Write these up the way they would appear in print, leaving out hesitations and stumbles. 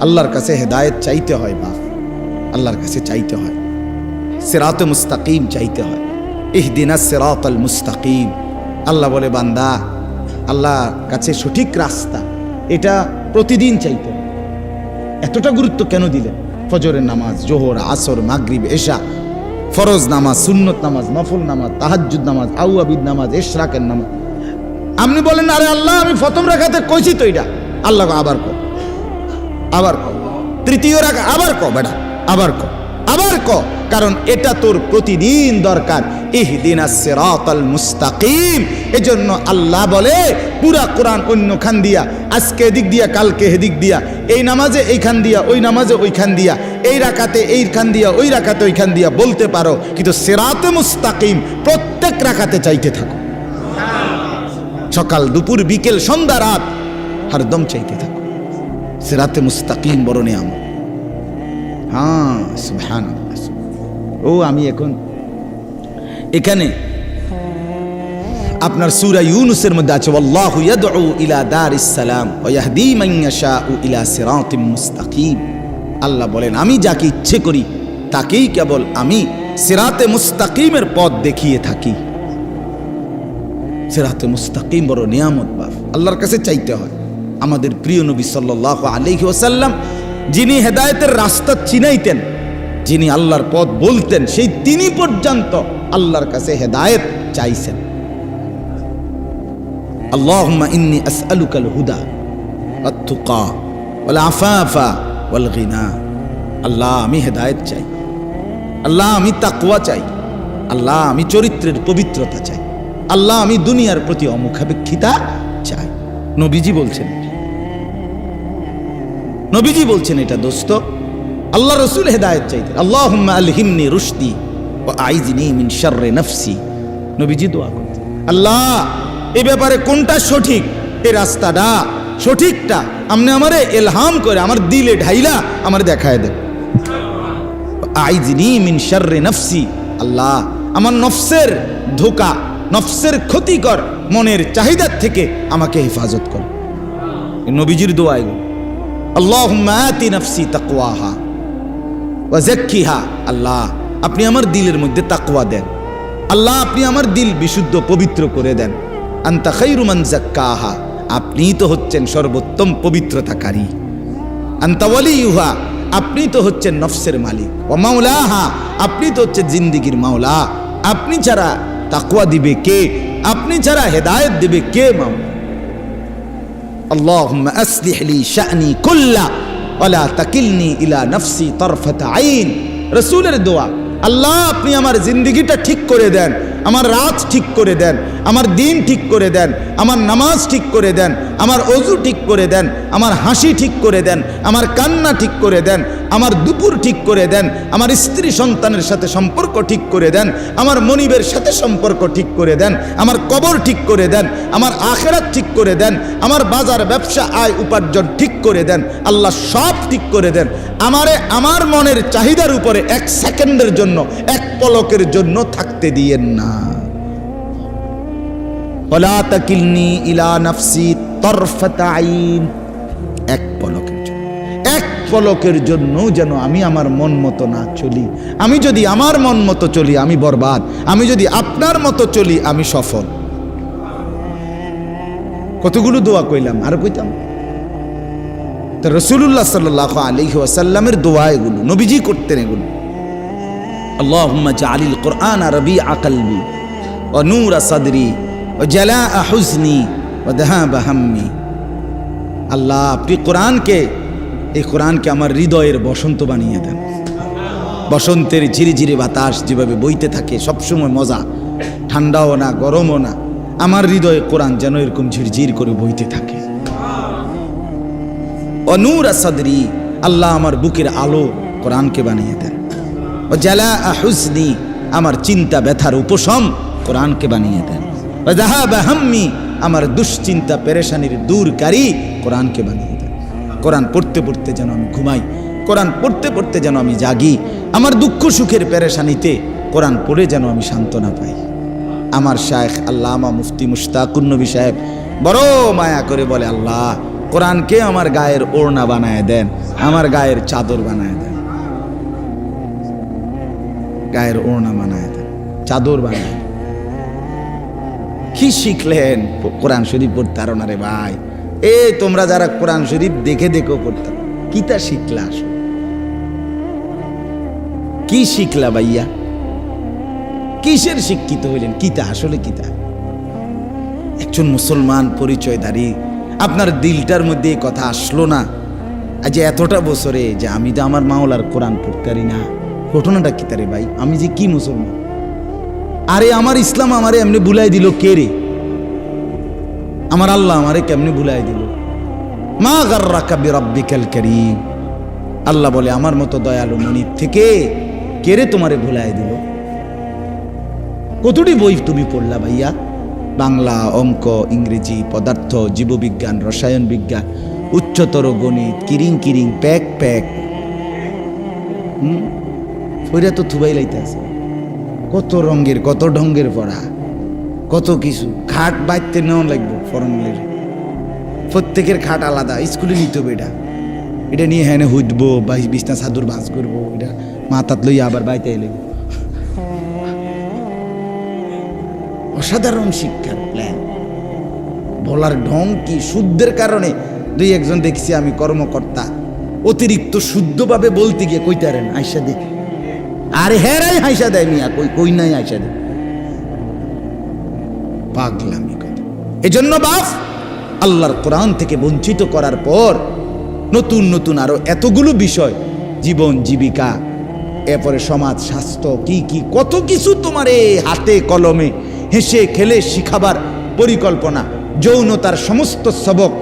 আল্লাহর কাছে হেদায়েত চাইতে হয়, বাপ আল্লাহর কাছে চাইতে হয়, সিরাতে মুস্তাকিম চাইতে হয়। ইহদিনাস সিরাতাল মুস্তাকিম। আল্লাহ বলে বান্দা, আল্লাহর কাছে সঠিক রাস্তা এটা প্রতিদিন চাইতে হয়। এতটা গুরুত্ব কেন দিলেন? ফজরের নামাজ, জোহর, আসর, মাগরিব, এশা, ফরজ নামাজ, সুন্নত নামাজ, নফল নামাজ, তাহাজ্জুদ নামাজ, আউয়াবিদ নামাজ, ইশরাকের নামাজ। আপনি বলেন আরে আল্লাহ আমি প্রথম রাকাতে কইছি তো এটা। আল্লাহ আবার কো, আবার কো, তৃতীয় রাকাত আবার কো, বেটা আবার কো, আবার কো, কারণ এটা তোর প্রতিদিন দরকার। ইহদিনাস সিরাতাল মুস্তাকিম। এজন্য আল্লাহ বলে পুরা কোরআন অন্য খান দিয়া, আজকে এদিক দিয়া, কালকে এদিক দিয়া, এই নামাজে এইখান দিয়া, ওই নামাজে ওইখান দিয়া, এই রাকাতে এইখান দিয়া, ওই রাকাতে ওইখান দিয়া বলতে পারো, কিন্তু সিরাতে মুস্তাকিম প্রত্যেক রাকাতে চাইতে থাকো। সকাল, দুপুর, বিকেল, সন্ধ্যা, রাত হরদম চাইতে থাকো। সিরাতে মুস্তাকিম বড় নিয়ামত। হ্যাঁ, সুবহানাল্লাহ। ও আমি এখন এখানে আপনার সূরা ইউনূসের মধ্যে আছে ওয়াল্লাহু ইয়াদউ ইলা দারিস সালাম ওয়া ইয়াহদি মান ইয়াশাউ ইলা সিরাতিম মুস্তাকিম। আল্লাহ বলেন আমি যাকে ইচ্ছে করি তাকেই কেবল আমি সিরাতে মুস্তাকিমের পথ দেখিয়ে থাকি। সিরাতে মুস্তাকিম বড় নিয়ামত বাপ, আল্লাহর কাছে চাইতে হয়। আমাদের প্রিয় নবী সাল্লাল্লাহু আলাইহি ওয়াসাল্লাম যিনি হেদায়েতের রাস্তা চিনাইতেন, যিনি আল্লাহর পথ বলতেন, সেই তিনি পর্যন্ত আল্লাহর কাছে হেদায়েত চাইছেন। আল্লাহুম্মা ইন্নী আসআলুকাল হুদা ওয়াত তুকা ওয়াল আফাফা ওয়াল গিনা। আল্লাহ আমি হেদায়েত চাই, আল্লাহ আমি তাকওয়া চাই, আল্লাহ আমি চরিত্রের পবিত্রতা চাই, আল্লাহ আমি দুনিয়ার প্রতি অমুখাপেক্ষিতা চাই। নবীজি বলছেন, নবীজি বলছেন এটা দোস্ত। আল্লাহ রসুল হেদায়েত চাইতেন। আল্লাহুম্মা আলহিমনি রুশদি ওয়া আইযনি মিন শাররি নাফসি। নবীজি দোয়া করতেন, আল্লাহ এই ব্যাপারে কোনটা সঠিক, এই রাস্তাটা সঠিকটা আপনি আমারে ইলহাম করে আমার দিলে ঢাইলা আমার দেখায় দেন। আইযনি মিন শাররি নাফসি। আল্লাহ আমার নফসের ধোঁকা, নফসের ক্ষতিকর মনের চাহিদার থেকে আমাকে হেফাজত কর। নবীজির দোয়া এগুলো। আল্লাহুম্মা আতি নাফসি তাকওয়াহা ওয়া যাক্কিহা। আল্লাহ আপনি আমার দিলের মধ্যে তাকওয়া দেন, আল্লাহ আপনি আমার দিল বিশুদ্ধ পবিত্র করে দেন। আনতা খায়রু মান যাক্কাহা। আপনিই তো হচ্ছেন সর্বোত্তম পবিত্রতাকারী। আনতা ওয়ালিয়ুহা। আপনি তো হচ্ছেন নফসের মালিক। ওয়া মাওলাহা। আপনি তো হচ্ছেন জিন্দেগীর মাওলা। আপনি ছাড়া তাকওয়া দিবে কে? আপনি ছাড়া হেদায়েত দিবে কে? মাওলা আল্লাহুম্মা আসলিহ লি শা'নি কুল্লা ওয়া লা তাকিলনি ইলা নাফসি তারফাতা আইন। রাসূলের দোয়া, আল্লাহ আপনি আমার জিন্দেগিটা ঠিক করে দেন, আমার রাত ঠিক করে দেন, আমার দিন ঠিক করে দেন, আমার নামাজ ঠিক করে দেন, আমার ওযু ঠিক করে দেন, আমার হাসি ঠিক করে দেন, আমার কান্না ঠিক করে দেন, আমার দুপুর ঠিক করে দেন, আমার স্ত্রী সন্তানের সাথে সম্পর্ক ঠিক করে দেন, আমার মনিবের সাথে সম্পর্ক ঠিক করে দেন, আমার কবর ঠিক করে দেন, আমার আখিরাত ঠিক করে দেন, আমার বাজার ব্যবসা আয় উপার্জন ঠিক করে দেন। আল্লাহ সব ঠিক করে দেন। আমারে আমার মনের চাহিদার উপরে এক সেকেন্ডের জন্য, এক পলকের জন্য থাকতে দিয়েন না। ওয়ালা তাকিলনি ইলা নাফসি তারফাতা আইন। এক পলকের জন্য, এক পলকের জন্য যেন আমি আমার মন মতো না চলি। আমি যদি আমার মন মতো চলি আমি বরবাদ, আমি যদি আপনার মতো চলি আমি সফল। কতগুলো দোয়া কইলাম, আর কইতাম। তো রাসূলুল্লাহ সাল্লাল্লাহু আলাইহি ওয়াসাল্লামের দোয়া এগুলো, নবীজি করতেন এগুলো। আল্লাহুম্মা জাআলিল কুরআনা রাবিআ কলবি ওয়া নূরা সাদরি ওয়া জালাআ হুজনি ওয়া যাহাবা হাম্মি। আল্লাহ আপনি কোরআনকে, এই কোরআনকে আমার হৃদয়ের বসন্ত বানিয়ে দেন। বসন্তের ঝিরিঝিরি বাতাস যেভাবে বইতে থাকে, সবসময় মজা, ঠান্ডাও না গরমও না, আমার হৃদয়ে কোরআন যেন এরকম ঝিরঝির করে বইতে থাকে। ও নূরা সাদরি। আল্লাহ আমার বুকের আলো কোরআনকে বানিয়ে দেন। ও জালাআ হুজনি। আমার চিন্তা ব্যথার উপশম কোরআনকে বানিয়ে দেন। ও যাহাবা হাম্মি। আমার দুশ্চিন্তা পেরেশানির দূরকারী কোরআনকে বানিয়ে দেন। কোরআন পড়তে পড়তে যেন আমি ঘুমাই, কোরআন পড়তে পড়তে যেন আমি জাগি, আমার দুঃখ সুখের পেরেশানিতে কোরআন পড়ে যেন আমি সান্ত্বনা পাই। আমার শায়েখ আল্লামা মুফতি মুশতাকুর নবী সাহেব বড় মায়া করে বলে, আল্লাহ কোরআনকে আমার গায়ের ওড়না বানায় দেন। আমার গায়ের চাদর বানায় দেন, গায়ের ওড়না বানায় দেন, চাদর বানায় দেন। কি শিখলেন? কোরআন শরীফ পড়তে পারো না রে ভাই? তোমরা যারা কোরআন শরীফ দেখে দেখেও পড়তে, কিতা শিখলা? আসলে কি শিখলা ভাইয়া? কিসের শিক্ষিত হইলেন? কিতা আসলে কিতা? একজন মুসলমান পরিচয়ধারী, আপনার দিলটার মধ্যে এই কথা আসলো না আজ এতটা বছরে যে আমি তো আমার মাওলার কোরআন পড়তে পারি না? ঘটনাটা কিতা রে ভাই? আমি যে কি মুসলমান? আরে আমার ইসলাম আমারে এমনি বুলাই দিল কে রে? আমার আল্লাহ আমারে কেমনি বুলাই দিল? মা গাররাকা বিরাব্বিকাল কারীম। আল্লাহ বলে আমার মতো দয়ালু মনিব থেকে কে রে তোমারে ভুলাই দিল? কতটি বই তুমি পড়লা ভাইয়া? বাংলা, অঙ্ক, ইংরেজি, পদার্থ, জীববিজ্ঞান, রসায়ন বিজ্ঞান, উচ্চতর গণিত, কিরিং কিরিং, প্যাক প্যাক, ফইরা তো থুবাই লাইতে আছে। কত রঙের, কত ঢঙ্গের পড়া, কত কিছু। খাট বাইতে নেওয়া লাগবে ফর্মুলের, প্রত্যেকের খাট আলাদা। স্কুলে নিতে হবে এটা নিয়ে হ্যাঁ হুদবো, বিছনা চাদর ভাঁজ করবো, এটা মাথাত লইয়া আবার বাইতে এলে। অসাধারণ শিক্ষার প্ল্যান। বলার ঢং কি! শুদ্ধের কারণে দুই একজন দেখছি আমি কর্মকর্তা অতিরিক্ত শুদ্ধভাবে বলতে গিয়ে কইতারেন আইসা দে, আরে হেরাই হাইসা দেয় মিয়া, কই নাই আইসা দে, পাগলামি কথা। এজন্য বাপ আল্লাহর কোরআন থেকে বঞ্চিত করার পর নতুন নতুন আরো এতগুলো বিষয়, জীবন জীবিকা, এরপরে সমাজ স্বাস্থ্য, কি কি কত কিছু তোমার হাতে কলমে হেসে খেলে শিখাবার পরিকল্পনা। যৌনতার সমস্ত সবক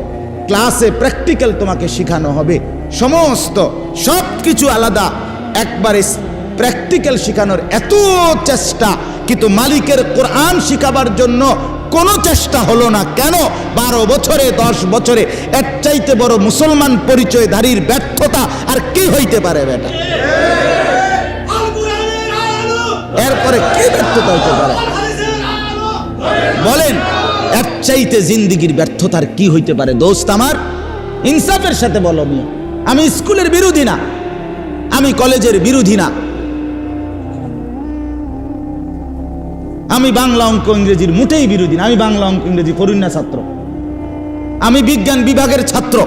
ক্লাসে প্র্যাকটিক্যাল তোমাকে শেখানো হবে, সমস্ত সব কিছু আলাদা, একবারে প্র্যাকটিক্যাল শেখানোর এত চেষ্টা, কিন্তু মালিকের কোরআন শিখাবার জন্য কোনো চেষ্টা হলো না। কেন? 12 বছরে 10 বছরে এর চাইতে বড় মুসলমান পরিচয়ধারীর ব্যর্থতা আর কি হইতে পারে বেটা? এরপরে কি ব্যর্থতা হইতে পারে বলেন? এর চাইতে জিন্দিগির ব্যর্থতার কি হইতে পারে? দোস্ত আমার, ইনসাফের সাথে বলো মিয়া, আমি স্কুলের বিরোধী না, আমি কলেজের বিরোধী না, আমি বাংলা অঙ্ক ইংরেজির মোটেই বিরোধী না। আমি বাংলা অঙ্ক ইংরেজি পড়ুনা ছাত্র, আমি বিজ্ঞান বিভাগের ছাত্র,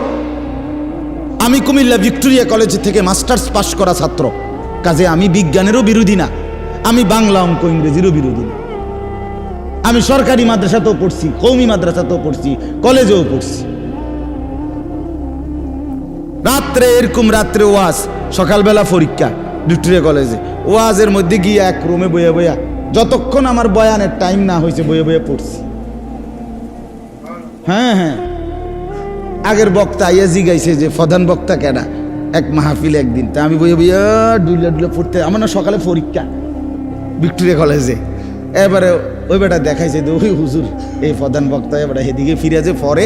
আমি কুমিল্লা ভিক্টোরিয়া কলেজ থেকে মাস্টার্স পাশ করা ছাত্র। কাজে আমি বিজ্ঞানেরও বিরোধী না, আমি বাংলা অঙ্ক ইংরেজিরও বিরোধী না। আমি সরকারি মাদ্রাসাতেও পড়ছি, কওমি মাদ্রাসাতেও পড়ছি, কলেজেও পড়ছি। রাত্রে এরকম রাত্রে ওয়াজ, সকালবেলা পরীক্ষা ভিক্টোরিয়া কলেজে, ওয়াজের মধ্যে গিয়ে এক রুমে বইয়া বইয়া যতক্ষণ আমার বয়ানের টাইম না হয়েছে বইয়ে বইয়ে পড়ছি। হ্যাঁ হ্যাঁ, আগের বক্তা আইয়া জিগাইছে যে প্রধান বক্তা কেডা এক মাহফিল একদিন, তা আমি বইয়ে বইয়া ডুইলা ডুইলা পড়তে। আমার না সকালে পরীক্ষা ভিক্টোরিয়া কলেজে, এবারে ওই বেটা দেখাইছে যে ওই হুজুর এই প্রধান বক্তা, এবারে সেদিকে ফিরে যে পরে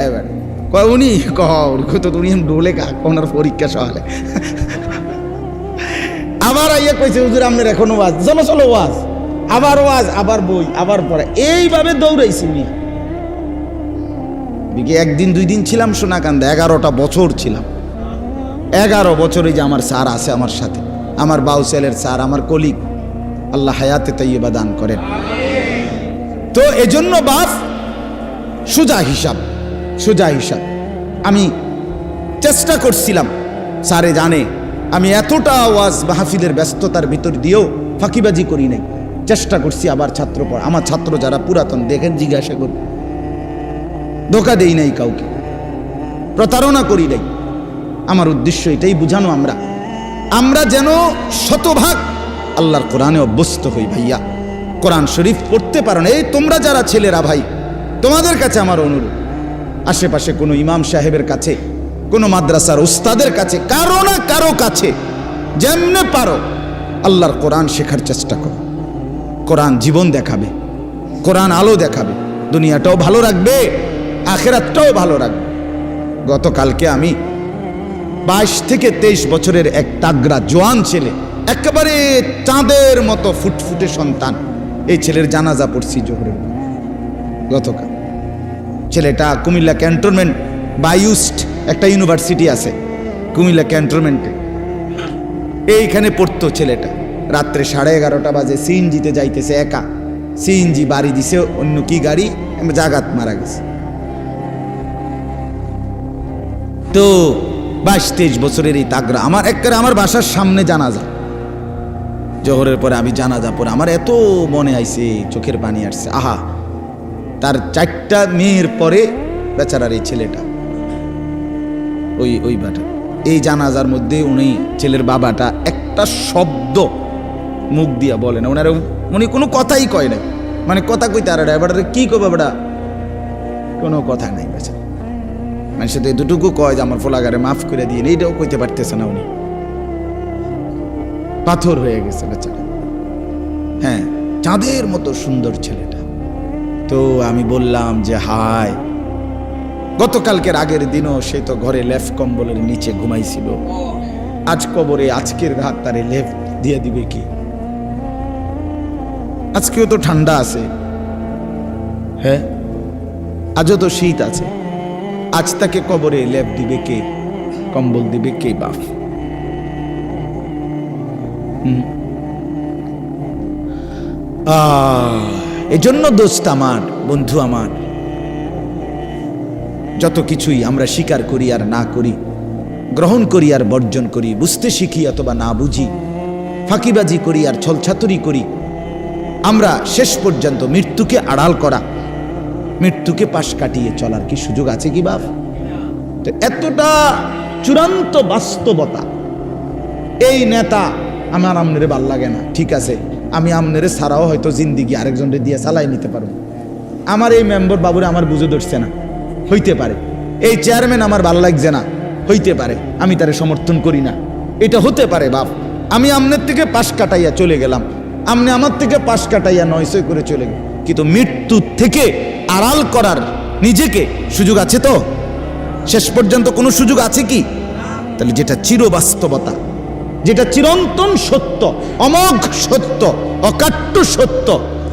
এবার কয় উনি তো উনি ডোলে ওনার পরীক্ষা সকালে। আবার আইয়া কইছে হুজুর আপনার এখনো ওয়াজ, চলো চলো ওয়াজ, আবার ওয়াজ, আবার বই, আবার পড়া, এইভাবে দৌড়াইছি মিয়া। একদিন 2 দিন ছিলাম সোনাকান্দা, 11টা বছর ছিলাম। 11 বছরে যে আমার স্যার আছে আমার সাথে, আমার বাউসেলের স্যার, আমার কলিগ, আল্লাহ হায়াতে তাইয়্যিবা দান করেন। তো এজন্য বাপ সোজা হিসাব আমি চেষ্টা করছিলাম। স্যারে জানে আমি এতটা ওয়াজ মাহফিলের ব্যস্ততার ভিতর দিয়েও ফাঁকিবাজি করি নাই, চেষ্টা করছি। আবার ছাত্র পড়া, আমার ছাত্র যারা পুরাতন দেখেন জিজ্ঞাসা করি, ধোকা দেই নাই কাউকে, প্রতারণা করি নাই। আমার উদ্দেশ্য এটাই বুঝানো আমরা যেন শতভাগ আল্লাহর কোরআনে অভ্যস্ত হই। ভাইয়া কোরআন শরীফ পড়তে পারো না, এই তোমরা যারা ছেলেরা ভাই, তোমাদের কাছে আমার অনুরোধ, আশেপাশে কোনো ইমাম সাহেবের কাছে, কোনো মাদ্রাসার উস্তাদের কাছে, কারো না কারো কাছে যেমনে পারো আল্লাহর কোরআন শেখার চেষ্টা করো। কোরআন জীবন দেখাবে, কোরআন আলো দেখাবে, দুনিয়াটাও ভালো রাখবে, আখিরাতটাও ভালো রাখবে। গতকালকে আমি 22 থেকে 23 বছরের এক তাগড়া জোয়ান ছেলে, একেবারে চাঁদের মতো ফুটফুটে সন্তান, এই ছেলের জানাজা পড়ছি জোহরের গতকাল। ছেলেটা কুমিল্লা ক্যান্টনমেন্ট বায়ুস্ট একটা ইউনিভার্সিটি আছে, কুমিল্লা ক্যান্টনমেন্টে। এইখানে পড়তো ছেলেটা। রাত্রে 11:30 বাজে সিএনজিতে যাইতেছে একা। সিএনজি বাড়ি দিছে অন্য কি গাড়ি, জাগাত মারা গেছে। তো 22-23 বছরের এই তাগড়া আমার বাসার সামনে জানাজা। জোহরের পরে আমি জানাজা পরে আমার এত মনে আইছে, চোখের পানি আসছে। আহা, তার 4টা মেয়ের পরে বেচারার এই ছেলেটা, ওই বাটা, এই জানাজার মধ্যে উনি ছেলের বাবাটা একটা শব্দ মুখ দিয়া বলে না। উনি কোনো কথাই কয় না, মানে কথা কইতে আর ড্রাইভারটা কি কবে বেটা, কোনো কথা নাই বেচারা। মানে সে তো এতটুকু কয় যে আমার ফোলাগারে মাফ করে দিয়ে, এইটাও কইতে পারতেছে না। উনি পাথর হয়ে গেছে বেচারা। হ্যাঁ, চাঁদের মতো সুন্দর ছেলেটা। তো আমি বললাম যে হায়, গতকালকের আগের দিনও সে তো ঘরে লেফ কম্বলের নিচে ঘুমাইছিল, আজ কবরে আজকের রাত তারে লেফ দিয়ে দিবে কি? আজকেও তো ঠান্ডা আছে, হ্যাঁ আজও তো শীত আছে, আজ তাকে কবরে লেপ দিবে কে, কম্বল দিবে কে বাপ? এজন্য দোস্ত আমার, বন্ধু আমার, যত কিছুই আমরা স্বীকার করি আর না করি, গ্রহণ করি আর বর্জন করি, বুঝতে শিখি অথবা না বুঝি, ফাঁকিবাজি করি আর ছলছাতুরি করি, আমরা শেষ পর্যন্ত মৃত্যুকে আড়াল করা, মৃত্যুকে পাশ কাটিয়ে চলার কি সুযোগ আছে কি বাপ? তো এতটা চূড়ান্ত বাস্তবতা। এই নেতা আমার আমনেরে ভাল লাগে না, ঠিক আছে, আমি আমনেরে ছাড়াও হয়তো জিন্দিগি আরেকজনের দিয়ে চালাই নিতে পারবো। আমার এই মেম্বার বাবুরে আমার বুঝে ধরছে না, হইতে পারে। এই চেয়ারম্যান আমার ভালো লাগছে না, হইতে পারে, আমি তারে সমর্থন করি না, এটা হতে পারে বাপ। আমি আমনের থেকে পাশ কাটাইয়া চলে গেলাম, আমনে আমার থেকে পাশ কাটাইয়া 900 করে চলে গেল, কিন্তু মৃত্যু থেকে আড়াল করার নিজেকে সুযোগ আছে তো? শেষ পর্যন্ত কোনো সুযোগ আছে কি? তাহলে যেটা চিরবাস্তবতা, যেটা চিরন্তন সত্য, অমোঘ সত্য, অকাট্য সত্য,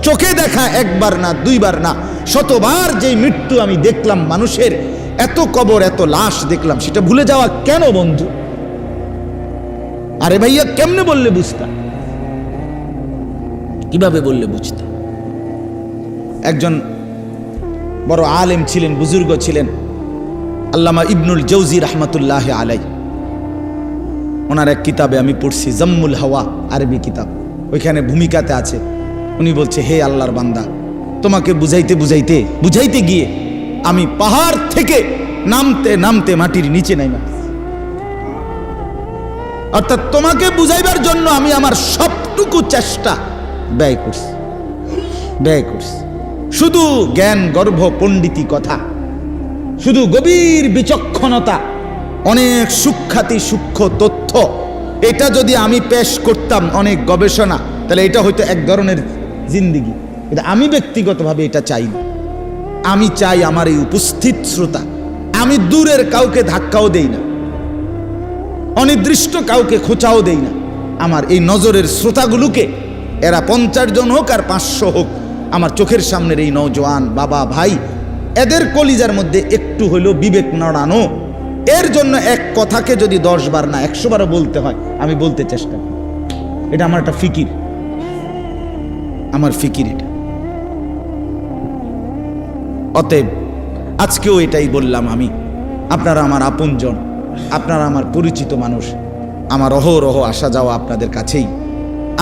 চোখে দেখা একবার না দুইবার না শতবার যেই মৃত্যু আমি দেখলাম মানুষের, এত কবর এত লাশ দেখলাম, সেটা ভুলে যাওয়া কেন বন্ধু? আরে ভাইয়া, কেমনে বললে বুঝতাম? কিভাবে বললে বুঝতাম? একজন বড় আলেম ছিলেন, বুজুর্গ ছিলেন, আল্লামা ইবনুল জৌজি রহমতুল্লাহ আলাই। ওনার এক কিতাবে আমি পড়ছি, জম্মুল হাওয়া, আরবি কিতাব, ওইখানে ভূমিকাতে আছে। উনি বলছে, হে আল্লাহর বান্দা, তোমাকে বুঝাইতে গিয়ে আমি পাহাড় থেকে নামতে নামতে মাটির নিচে নাইমা, অর্থাৎ তোমাকে বুঝাইবার জন্য আমি আমার সবটুকু চেষ্টা ব্যয় করছি। শুধু জ্ঞান গর্ভ পণ্ডিতি কথা, শুধু গভীর বিচক্ষণতা, অনেক সূক্ষ্ম তথ্য, এটা যদি আমি পেশ করতাম, অনেক গবেষণা, তাহলে এটা হয়তো এক ধরনের জিন্দিগি। কিন্তু আমি ব্যক্তিগতভাবে এটা চাই না। আমি চাই আমার এই উপস্থিত শ্রোতা, আমি দূরের কাউকে ধাক্কাও দেই না, অনির্দিষ্ট কাউকে খোঁচাও দেই না, আমার এই নজরের শ্রোতাগুলোকে, এরা 50 জন হোক আর 500 হোক, আমার চোখের সামনের এই নওজোয়ান বাবা ভাই, এদের কলিজার মধ্যে একটু হইলেও বিবেক নড়ানো, এর জন্য এক কথাকে যদি 10 বার না 100 বারও বলতে হয়, আমি বলতে চেষ্টা করি। এটা আমার একটা ফিকির, আমার ফিকির এটা। অতএব আজকেও এটাই বললাম, আমি, আপনারা আমার আপনজন, আপনারা আমার পরিচিত মানুষ, আমার অহরহ আসা যাওয়া আপনাদের কাছেই।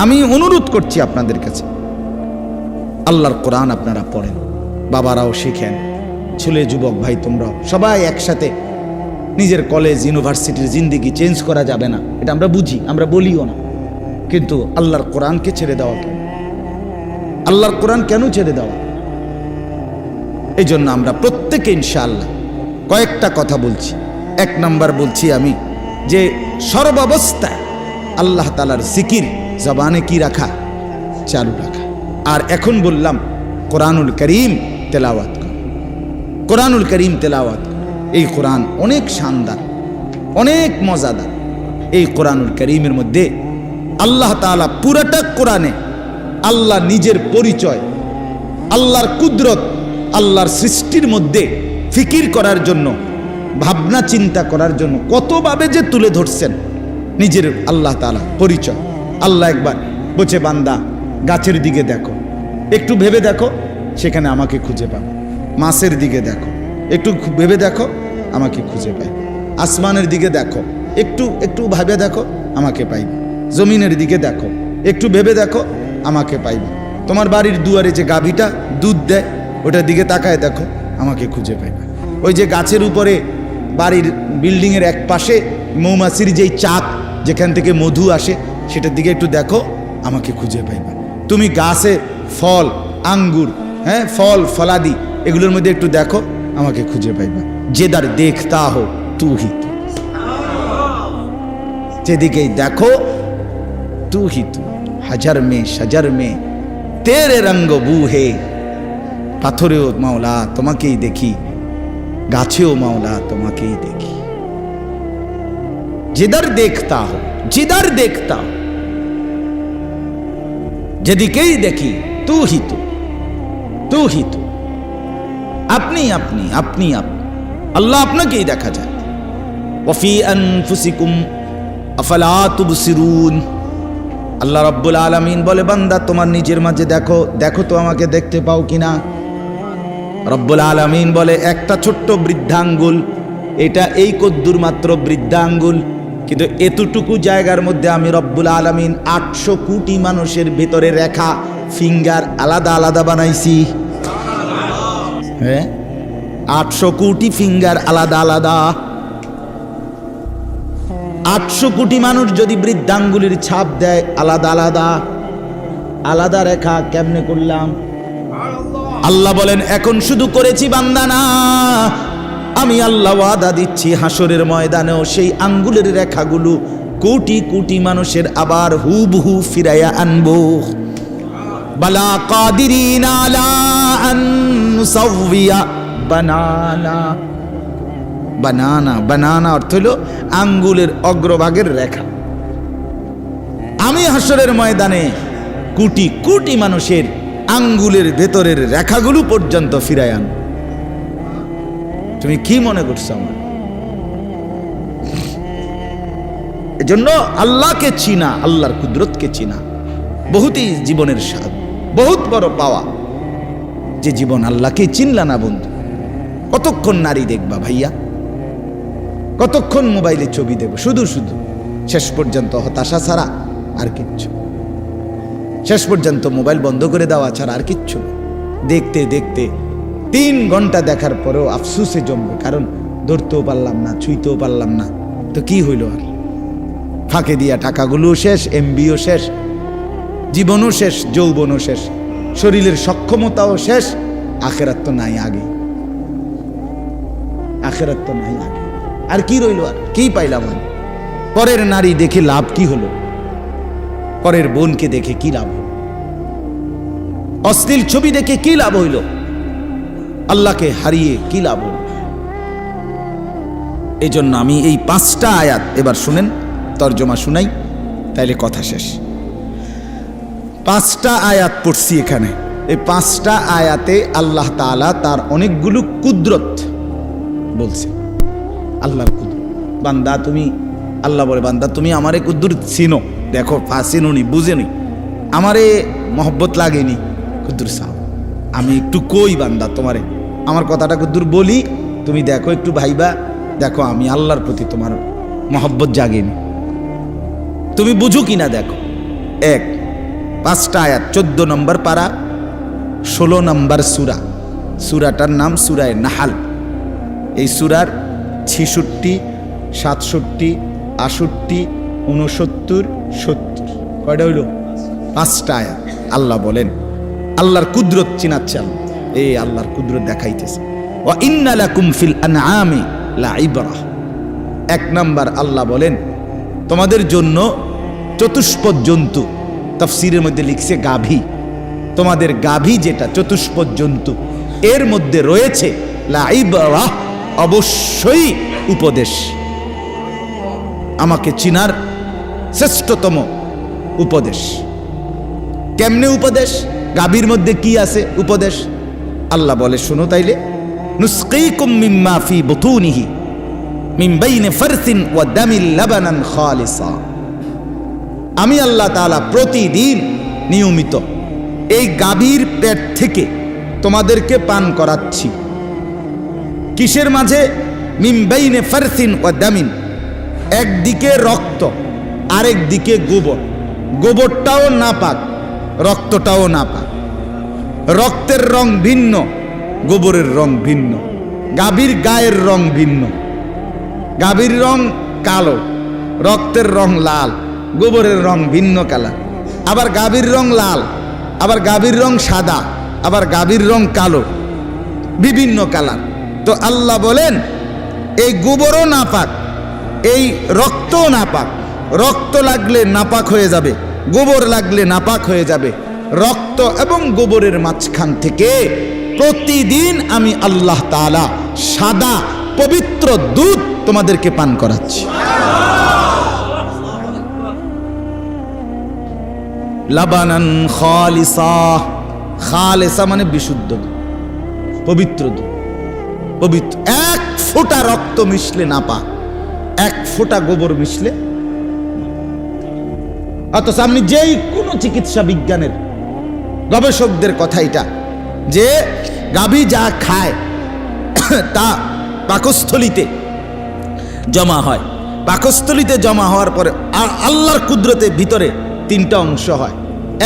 আমি অনুরোধ করছি আপনাদের কাছে, আল্লাহর কোরআন আপনারা পড়েন, বাবারাও শিখেন, ছেলে যুবক ভাই তোমরাও সবাই একসাথে। নিজের কলেজ ইউনিভার্সিটির জিন্দিগি চেঞ্জ করা যাবে না, এটা আমরা বুঝি, আমরা বলিও না, কিন্তু আল্লাহর কোরআনকে ছেড়ে দেওয়া কেন? আল্লাহর কোরআন কেন ছেড়ে দেওয়া? এই জন্য আমরা প্রত্যেকে ইনশাআল্লাহ কয়েকটা কথা বলছি। 1 নাম্বার বলছি আমি, যে সর্বাবস্থায় আল্লাহ তাআলার জিকির জবানে কি রাখা, চালু রাখা। আর এখন বললাম কোরআনুল করিম তেলাওয়াত কর, কোরআনুল করিম তেলাওয়াত কর। এই কোরআন অনেক শানদার, অনেক মজাদার। এই কোরআনুল করিমের মধ্যে আল্লাহ তাআলা পুরাটা কোরআনে আল্লাহ নিজের পরিচয়, আল্লাহর কুদরত, আল্লাহর সৃষ্টির মধ্যে ফিকির করার জন্য, ভাববার ভাবনা চিন্তা করার জন্য কতভাবে যে তুলে ধরছেন নিজের আল্লাহ তাআলা পরিচয়। আল্লাহ একবার বলছে, বান্দা গাছের দিকে দেখো, একটু ভেবে দেখো, সেখানে আমাকে খুঁজে পাবে। মাছের দিকে দেখো, একটু ভেবে দেখো, আমাকে খুঁজে পাই। আসমানের দিকে দেখো, একটু একটু ভাবে দেখো, আমাকে পাইবে। জমিনের দিকে দেখো, একটু ভেবে দেখো, আমাকে পাইবে। তোমার বাড়ির দুয়ারে যে গাভীটা দুধ দেয়, ওটার দিকে তাকায় দেখো, আমাকে খুঁজে পাইবে। ওই যে গাছের উপরে বাড়ির বিল্ডিংয়ের এক পাশে মৌমাছির যেই চাক, যেখান থেকে মধু আসে, সেটার দিকে একটু দেখো, আমাকে খুঁজে পাইবে। তুমি গাছে ফল, আঙ্গুর, হ্যাঁ, ফল ফলাদি, এগুলোর মধ্যে একটু দেখো, আমাকে খুঁজে পাইবা। যেদার দেখতা হো তু হি তু, যেদিকেই দেখো তু হি তু। হাজার মে সাজার মে তেরে রঙ্গ বু হে। পাথরেও মাওলা তোমাকেই দেখি, গাছেও মাওলা তোমাকেই দেখি। जिधर देखता हो, जिधर देखता हो, যেদিকেই দেখি তু হি তু, তু হি তু। আপনি আপনি আপনি আপনি, আল্লাহ আপনাকেই দেখা যায়। ওয়াফি আনফুসিকুম আফালা তুবসিরুন। আল্লাহ রাব্বুল আলামিন বলে, বান্দা তোমার নিজের মাঝে দেখো, দেখো তো আমাকে দেখতে পাও কিনা। রব্বুল আলামিন বলে, একটা ছোট্ট বৃদ্ধাঙ্গুল, এটা এই কদ্দুর মাত্র বৃদ্ধাঙ্গুল, কিন্তু এতটুকু জায়গার মধ্যে আমি রব্বুল আলামিন 800 কোটি মানুষের ভিতরে রেখা ফিঙ্গার আলাদা আলাদা বানাইছি। হ্যাঁ, 800 কোটি ফিঙ্গার আলাদা আলাদা। 800 কোটি মানুষ যদি বৃদ্ধাঙ্গুলির ছাপ দেয় আলাদা আলাদা, আলাদা রেখা কেমনে করলাম? আল্লাহ বলেন, এখন শুধু করেছি বান্দা না, আমি আল্লাহ ওয়াদা দিচ্ছি হাসরের ময়দানেও সেই আঙ্গুলের রেখাগুলো কোটি কোটি মানুষের আবার হুবহু ফিরাইয়া আনবো। বালা কাদিরিনা আলা আন নুসাউবিয়া বানানা। বানানা, বানানা অর্থ হলো আঙ্গুলের অগ্রভাগের রেখা। আমি হাসরের ময়দানে কোটি কোটি মানুষের আঙ্গুলের ভেতরের রেখাগুলো পর্যন্ত ফিরাই আন। তুমি কি মনে করছো আমার? এজন্য আল্লাহকে চিনা, আল্লাহর কুদরতকে চিনা বহুতই জীবনের স্বাদ, বহুত বড় পাওয়া। যে জীবন আল্লাহকে চিনলা না বন্ধু, কতক্ষণ নারী দেখবা ভাইয়া, কতক্ষণ মোবাইলে ছবি দেব, শুধু শুধু শেষ পর্যন্ত হতাশা ছাড়া আর কিচ্ছু। শেষ পর্যন্ত মোবাইল বন্ধ করে দেওয়া ছাড়া আর কিচ্ছু। দেখতে দেখতে 3 ঘন্টা দেখার পরেও আফসুসে জমবে, কারণ ধরতেও পারলাম না, ছুঁইতেও পারলাম না, তো কি হইল আর? ফাঁকে দিয়া টাকাগুলোও শেষ, এমবিও শেষ, জীবনও শেষ, যৌবনও শেষ, শরীরের সক্ষমতাও শেষ। আখেরাত তো নাই আগে, আখেরাত তো নাই আগে। আর কি রইল? আর কি পাইলাম? পরের নারী দেখে লাভ কি হলো? পরের বোনকে দেখে কি লাভ হলো? অশ্লীল ছবি দেখে কি লাভ হইল? আল্লাহকে হারিয়ে কি লাভ হইল? এই জন্য আমি এই 5টা আয়াত এবার শুনেন, তর্জমা শুনাই, তাইলে কথা শেষ। 5টা আয়াত পড়ছি এখানে। এই 5টা আয়াতে আল্লাহ তাআলা তার অনেকগুলো কুদরত বলছে। আল্লাহর কুদরত। বান্দা তুমি, আল্লাহ বলে, বান্দা তুমি আমারে কুদরত চিনো, দেখো চিনুনি, বুঝেনি, আমারে মহব্বত লাগেনি, কুদরত চাও। আমি একটু কই বান্দা তোমারে, আমার কথাটা কুদুর বলি, তুমি দেখো, একটু ভাইবা দেখো আমি আল্লাহর প্রতি তোমার মহব্বত জাগেনি, তুমি বুঝো কিনা দেখো। 5টা আয়াত, 14 নম্বর পারা, 16 নম্বর সূরা। সূরাটার নাম সূরায়ে নাহাল। এই সূরার 66, 67, 68, 69, 70 কয়টা হইল? 5টা আয়াত। আল্লাহ বলেন, আল্লাহর কুদরত চিনাচ্ছেন, এই আল্লাহর কুদরত দেখাইতেছে। ওয়া ইন্না লাকুম ফিল আনআমি লাইবরাহ। 1 নাম্বার আল্লাহ বলেন, তোমাদের জন্য চতুষ্পদ জন্তু, তাফসীরের মধ্যে লিখছে গাভী, তোমাদের গাভী যেটা চতুষ্পদ জন্তু, এর মধ্যে রয়েছে লাইবরাহ, অবশ্যই উপদেশ। আমাকে চিনার শ্রেষ্ঠতম উপদেশ। কেমনে উপদেশ? গাভীর মধ্যে কি আছে উপদেশ? আল্লাহ বলে, শোনো তাইলে, নুসকিকুম মিম্মা ফি বুতুনিহি, মিন বাইনি ফারসিন ওয়া দামিল লাবানান খালিসা। আমি আল্লাহ তাআলা প্রতিদিন নিয়মিত এই গাভীর পেট থেকে তোমাদেরকে পান করাচ্ছি। কিসের মাঝে? মিন বাইনি ফারসিন ওয়া দামিন, একদিকে রক্ত আরেক দিকে গোবর। গোবরটাও নাপাক, রক্তটাও নাপাক। রক্তের রং ভিন্ন, গোবরের রং ভিন্ন। গাভীর গায়ের রং ভিন্ন। গাভীর রং কালো, রক্তের রং লাল, গোবরের রং ভিন্ন কালার। আবার গাভীর রং লাল, আবার গাভীর রং সাদা, আবার গাভীর রং কালো, বিভিন্ন কালার। তো আল্লাহ বলেন এই গোবরও নাপাক, এই রক্তও নাপাক। রক্ত লাগলে নাপাক হয়ে যাবে, গোবর লাগলে নাপাক হয়ে যাবে। রক্ত এবং গোবরের মাঝখান থেকে প্রতিদিন আমি আল্লাহ তাআলা সাদা পবিত্র দুধ তোমাদেরকে পান করাচ্ছি। লাবানান খালিসা, খালিসা মানে বিশুদ্ধ দুধ, পবিত্র দুধ, পবিত্র। এক ফোঁটা রক্ত মিশলে নাপাক, এক ফোঁটা গোবর মিশলে। অথচ আপনি যেই কোনো চিকিৎসা বিজ্ঞানের গবেষকদের কথা এটা, যে গাভী যা খায় তা পাকস্থলিতে জমা হয়। পাকস্থলিতে জমা হওয়ার পরে আল্লাহর কুদরতের ভিতরে তিনটা অংশ হয়।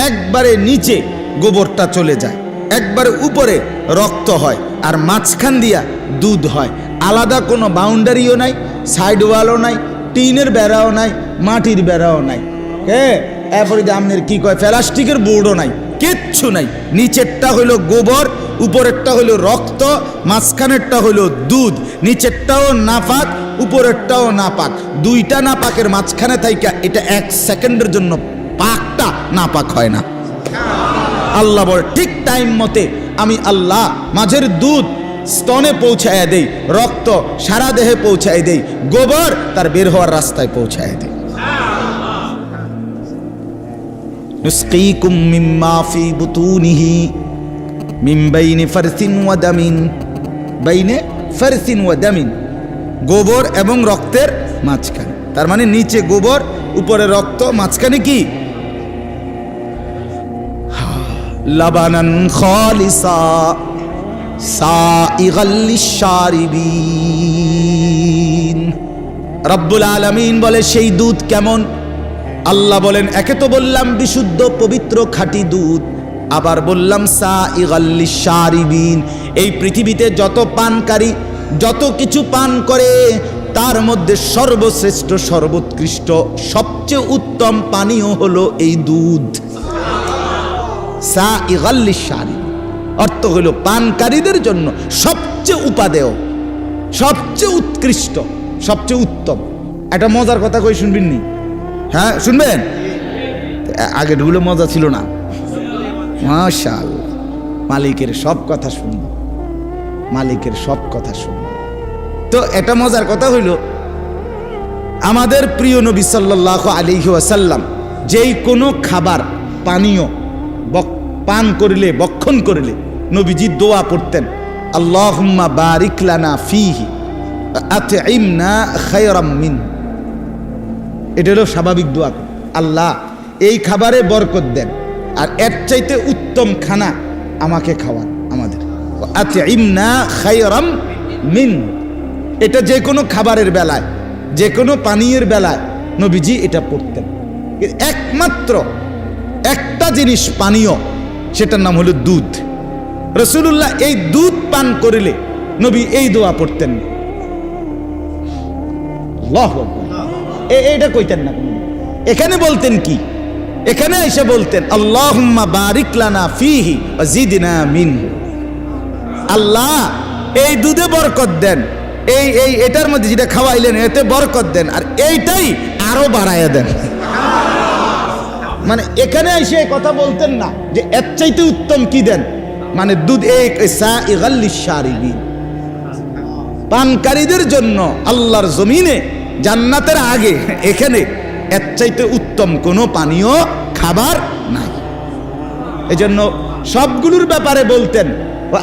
একবারে নিচে গোবরটা চলে যায়, একবারে উপরে রক্ত হয়, আর মাঝখান দিয়া দুধ হয়। আলাদা কোনো বাউন্ডারিও নাই, সাইড ওয়ালও নাই, টিনের বেড়াও নাই, মাটির বেড়াও নাই। এরপরে আপনার কি কয় প্লাস্টিকের বোর্ডও নাই, কিচ্ছু নাই। নিচেরটা হইল গোবর, উপরেরটা হইল রক্ত, মাঝখানেরটা হইল দুধ। নিচেরটাও নাপাক, উপরেরটাও নাপাক। দুইটা নাপাকের মাঝখানে থাইকা এটা 1 সেকেন্ডের জন্য পাকটা নাপাক হয় না। আল্লাহ বলে ঠিক টাইম মতে আমি আল্লাহ মাঝের দুধ স্তনে পৌঁছায় দেই, রক্ত সারা দেহে পৌঁছায় দেই, গোবর তার বের হওয়ার রাস্তায় পৌঁছায় দেই। নুসকিকুম মিম্মা ফি বুতুনিহি মিন বাইনি ফারসিন ওয়া দামিন, বাইনে ফারসিন ওয়া দামিন, গোবর এবং রক্তের মাঝখানে। তার মানে নিচে গোবর, উপরে রক্ত, মাঝখানে কি? লাবানান খালিসা সাইগাল লিশারিবিন। রব্বুল আলামিন বলে সেই দুধ কেমন? আল্লাহ বলেন একে তো বললাম বিশুদ্ধ পবিত্র খাঁটি দুধ, আবার বললাম সাইগাল লিশারিবিন। এই পৃথিবীতে যত পানকারী যত কিছু পান করে তার মধ্যে সর্বশ্রেষ্ঠ, সর্বোৎকৃষ্ট, সবচেয়ে উত্তম পানীয় হলো এই দুধ। সাইগাল লিশারিবিন অর্থ হলো পানকারীদের জন্য সবচেয়ে উপাদেয়, সবচেয়ে উৎকৃষ্ট, সবচেয়ে উত্তম। একটা মজার কথা কই, শুনবেন নি? হ্যাঁ শুনবেন? আগে ঢুলে মজা ছিল না। মাশাআল্লাহ, মালিকের সব কথা শুনব, মালিকের সব কথা শুনব। তো এটা মজার কথা হইল, আমাদের প্রিয় নবী সাল্লাল্লাহু আলাইহি ওয়াসাল্লাম যেই কোনো খাবার পানীয় পান করিলে, বক্ষণ করিলে নবীজি দোয়া পড়তেন, আল্লাহুম্মা বারিক লানা ফীহি আতইমনা খায়রাম মিন। এটা হলো স্বাভাবিক দোয়া। আল্লাহ এই খাবারে বরকত দেন, আর এর চাইতে উত্তম খানা আমাকে খাওয়ান, আমাদের। আতইমনা খায়রাম মিন, এটা যে কোনো খাবারের বেলায়, যে কোনো পানীয়ের বেলায় নবীজি এটা পড়তেন। একমাত্র একটা জিনিস পানীয়, সেটার নাম হলো দুধ। রাসূলুল্লাহ এই দুধ পান করিলে নবী এই দোয়া পড়তেন। আল্লাহু আকবার। এটা কইতেন না, এখানে বলতেন কি? এখানে এসে বলতেন আল্লাহুম্মা বারিক লানা ফীহি ওয়া জিদনা মিনহু। আল্লাহ এই দুধে বরকত দেন, এই এটার মধ্যে যেটা খাওয়াইলেন এতে বরকত দেন, আর এইটাই আরো বাড়ায়া দেন। মানে এখানে এসে কথা বলতেন না যে এর চাইতে উত্তম কি দেন, মানে দুধ। সাইগাল লিশারিবিন, পানকারীদের জন্য আল্লাহর জমিনে জান্নাতের আগে এখানে এর চাইতে উত্তম কোনো পানীয় খাবার নাই। এজন্য সবগুলোর ব্যাপারে বলতেন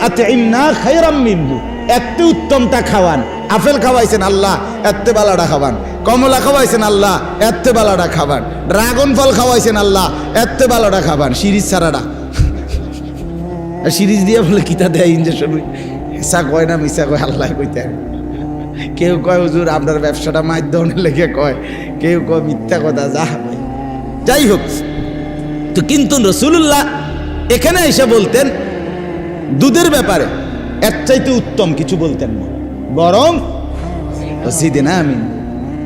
আতইমনা খায়রাম মিনহু, এত উত্তমটা খাওয়ান, আপেল খাওয়াইছেন আল্লাহ, এত্তে বালাটা খাবান। কমলা খাওয়াইছেন আল্লাহ, এত্তে বালাটা খাবান। ড্রাগন ফল খাওয়াইছেন আল্লাহ, এত্তে বালাটা খাবান। সিরিজ ছাড়াটা সিরিজ দিয়ে বলে কিতা দেয় ইঞ্জেকশন, হেসা কয় না মিশা কয় আল্লাহ কইতে। কেউ কয় হুজুর আপনার ব্যবসাটা মাধ্যমের লেগে কয়, কেউ কয় মিথ্যা কথা। যাই হোক, তো কিন্তু রাসূলুল্লাহ এখানে এসে বলতেন দুধের ব্যাপারে এর চাইতে উত্তম কিছু বলতেন না, বরং সিদিনা আমিন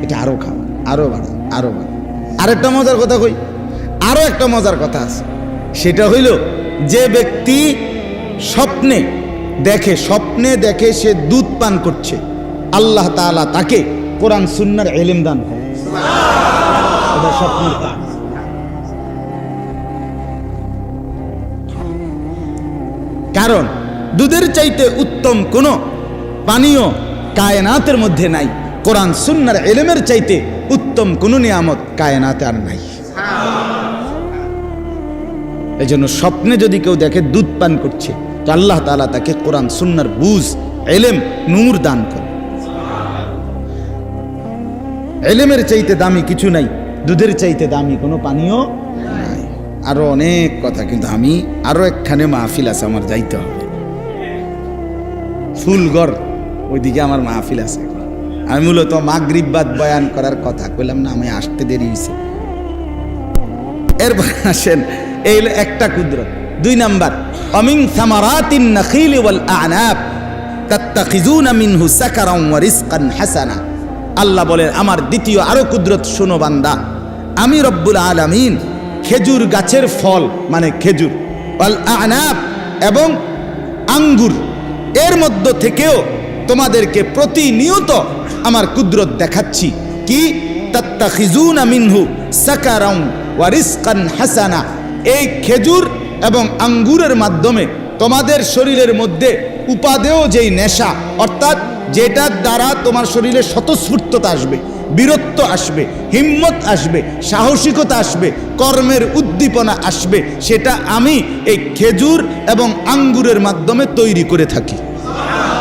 এটা আরো খাওয়া, আরো বাড়ান, আরো বাড়ান। আরেকটা মজার কথা কই, আরো একটা মজার কথা আছে, সেটা হইল যে ব্যক্তি স্বপ্নে দেখে সে দুধ পান করছে, আল্লাহ তাআলা তাকে কোরআন সুন্নাহর ইলম দান করে। এটা স্বপ্নের কাজ। কারণ দুধের চাইতে উত্তম কোন পানীয় কায়নাতের মধ্যে নাই, কোরআন সুন্নাহর ইলমের চাইতে উত্তম কোন নিয়ামত কায়নাতে আর নাই। এজন্য স্বপ্নে যদি কেউ দেখে দুধ পান করছে, তো আল্লাহ তাআলা তাকে কোরআন সুন্নাহর বুঝ, ইলম, নূর দান করে। ইলমের চাইতে দামি কিছু নাই, দুধের চাইতে দামি কোনো পানীয় নাই। আরো অনেক কথা, কিন্তু আমি আরো একখানে মাহফিল আছে, আমার যাইতে হবে ফুলগড়, ওইদিকে আমার মাহফিল আছে। আমি মূলত মাগরিব বাদ বয়ান করার কথা কইলাম না, আমি আসতে দেরি হয়েছে। এরপর আসেন, এই হলো একটা কুদরত। 2 নাম্বার, অমিন সামারাতিন নাখিল ওয়াল আনাব তাত্তাখিজুনা মিনহু সাকারান ওয়া রিজকান হাসানা। আল্লাহ বলেন আমার দ্বিতীয় আরো কুদরত শোনো বান্দা, আমি রব্বুল আলামিন খেজুর গাছের ফল মানে খেজুর, ওয়াল আনাব এবং আঙ্গুর, এর মধ্য থেকেও তোমাদেরকে প্রতিনিয়ত আমার কুদরত দেখাচ্ছি। কি? তাত্তাখিজুনা মিনহু সাকারান ওয়া রিজকান হাসানা। এই খেজুর এবং আঙ্গুরের মাধ্যমে তোমাদের শরীরের মধ্যে উপাদেয় যেই নেশা, অর্থাৎ যেটার দ্বারা তোমার শরীরে স্বতঃস্ফূর্ততা আসবে, বীরত্ব আসবে, হিম্মত আসবে, সাহসিকতা আসবে, কর্মের উদ্দীপনা আসবে, সেটা আমি এই খেজুর এবং আঙ্গুরের মাধ্যমে তৈরি করে থাকি।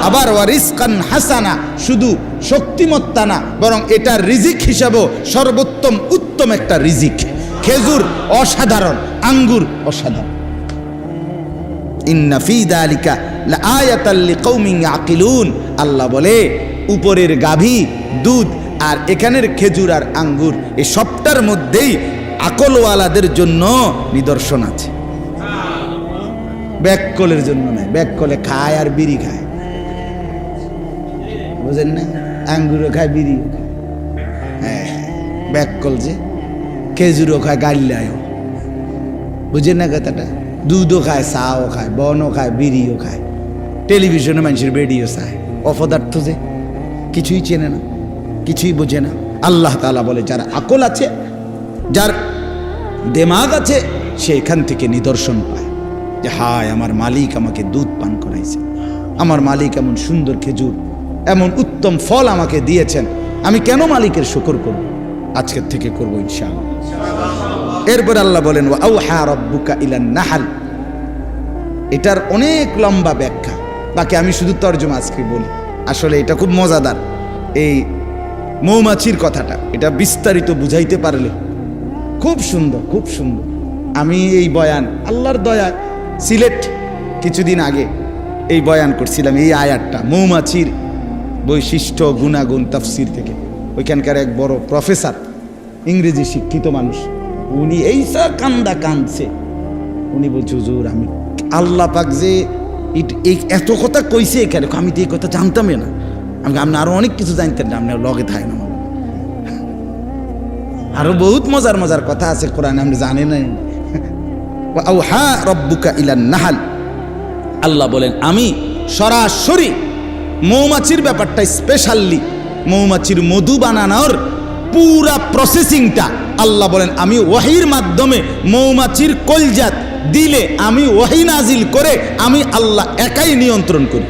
আবার ওয়ারিসকান হাসানা, শুধু শক্তিমত্তা না, বরং এটা রিজিক হিসাবেও সর্বোত্তম উত্তম একটা রিজিক। খেজুর অসাধারণ, আঙ্গুর অসাধারণ। ইন্না ফি যালিকা লাআয়াতাল লিকাউমিন ইয়াকিলুন। আল্লাহ বলে উপরের গাভী দুধ আর এখানের খেজুর আর আঙ্গুর, এই সবটার মধ্যেই আকলওয়ালাদের জন্য নিদর্শন আছে। ব্যাককলের জন্য নয়, ব্যাককলে খায় আর বিড়ি খায়, বুঝেন না? আঙ্গুরও খায়, বিড়িও খায়। হ্যাঁ, ব্যাককল যে খেজুরও খায়, গাল্লায়ও, বুঝেন না কথাটা? দুধও খায়, চাও খায়, বনও খায়, বিড়িও খায়, টেলিভিশনে মানুষের বেডিও চায়। অপদার্থ যে কিছুই চেনে না, কিছুই বোঝে না। আল্লাহ তাআলা বলে যার আকল আছে, যার দেমাগ আছে, সে এখান থেকে নিদর্শন পায় যে হায় আমার মালিক আমাকে দুধ পান করাইছে, আমার মালিক এমন সুন্দর খেজুর, এমন উত্তম ফল আমাকে দিয়েছেন, আমি কেন মালিকের শুকর করব? আজকের থেকে করবো ইনশাআল্লাহ। এরপর আল্লাহ বলেন ওয়া আওহা রাব্বুকা ইলান নাহল। এটার অনেক লম্বা ব্যাখ্যা, বাকি আমি শুধু তরজমা আজকে বলি। আসলে এটা খুব মজাদার, এই মৌমাছির কথাটা, এটা বিস্তারিত বুঝাইতে পারলে খুব সুন্দর, খুব সুন্দর। আমি এই বয়ান আল্লাহর দয়ায় সিলেট কিছুদিন আগে এই বয়ান করছিলাম, এই আয়াতটা মৌমাছির বৈশিষ্ট্য গুণাগুণ তাফসীর থেকে। ওইখানকার এক বড় প্রফেসর, ইংরেজি শিক্ষিত মানুষ, উনি এইসা কান্দা কাঁদছে। উনি বলছে হুজুর আমি আল্লাহ পাক যে এত কথা কইছে এখানে, আমি তো এই কথা জানতামই না, আপনি আরো অনেক কিছু জানতেন না, আপনি লগে থাকেন না, আরো বহুত মজার মজার কথা আছে কোরআনে আপনি জানেন না। আওহা রাব্বুকা ইলান নাহল। আল্লাহ বলেন আমি সরাসরি মৌমাছির ব্যাপারটা স্পেশালি, মৌমাছির মধু বানানোর পুরা প্রসেসিংটা আল্লাহ বলেন আমি ওয়াহির মাধ্যমে মৌমাছির কলজাত দিলে আমি ওয়াহি নাজিল করে আমি আল্লাহ একাই নিয়ন্ত্রণ করি।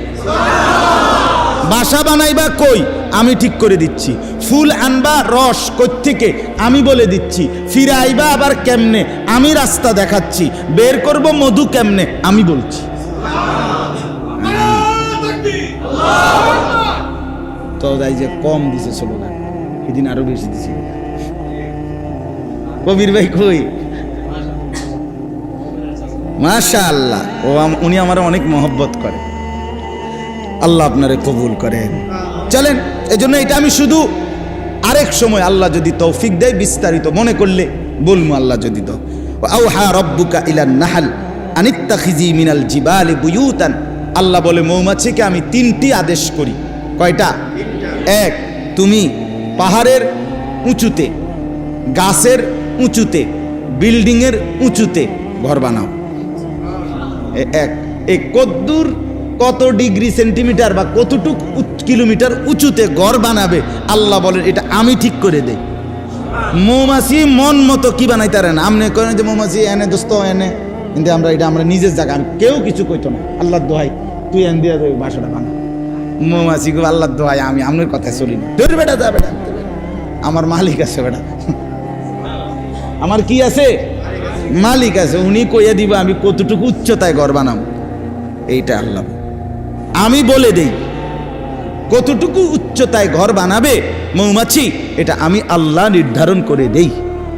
বাসা বানাইবা কই আমি ঠিক করে দিচ্ছি, ফুল আনবা রস কোত্থেকে আমি বলে দিচ্ছি, ফিরাইবা আবার কেমনে আমি রাস্তা দেখাচ্ছি, বের করব মধু কেমনে আমি বলছি। তো যাই যে কম দিছে স্লোগান, সেদিন আরো বেশি দিছে। কবির ভাই কই? মাশাআল্লাহ, উনি আমার অনেক মহব্বত করে। আল্লাহ আপনারে কবুল করেন। চলেন, এজন্য এটা আমি শুধু আরেক সময় আল্লাহ যদি তৌফিক দেয় বিস্তারিত মনে করলে বলবো, আল্লাহ যদি দাও। আওহা রব্বুকা ইলান নাহল আনিত্তাখিজি মিনাল জিবালি বুয়ুতান। আল্লাহ বলে মৌমাছিকে আমি 3টি আদেশ করি। কয়টা? 1, তুমি পাহাড়ের উঁচুতে, গাছের উঁচুতে, বিল্ডিংয়ের উঁচুতে ঘর বানাও। কদ্দুর কত ডিগ্রি সেন্টিমিটার বা কতটুক কিলোমিটার উঁচুতে ঘর বানাবে আল্লাহ বলেন এটা আমি ঠিক করে দেই। মৌমাছি মন মতো কি বানাইতে পারে না। আপনি করেন যে মৌমাছি এনে দোস্ত এনে, কিন্তু আমরা নিজের জায়গা, আমি কেউ কিছু কইতো না। আল্লাহর দোহাই তুই এন দিয়ে বাসাটা বানা। মৌমাছি গো আল্লাহর দোহাই আমি আপনার কথায় চলি না। ধর বেটা, যা বেটা, আমার মালিক আছে বেটা, আমার কি আছে? মালিক আছে, উনি কইয়া দিব আমি কতটুকু উচ্চতায় ঘর বানাবো। এইটা আল্লাহ আমি বলে দেই কতটুকু উচ্চতায় ঘর বানাবে মৌমাছি, এটা আমি আল্লাহ নির্ধারণ করে দেই,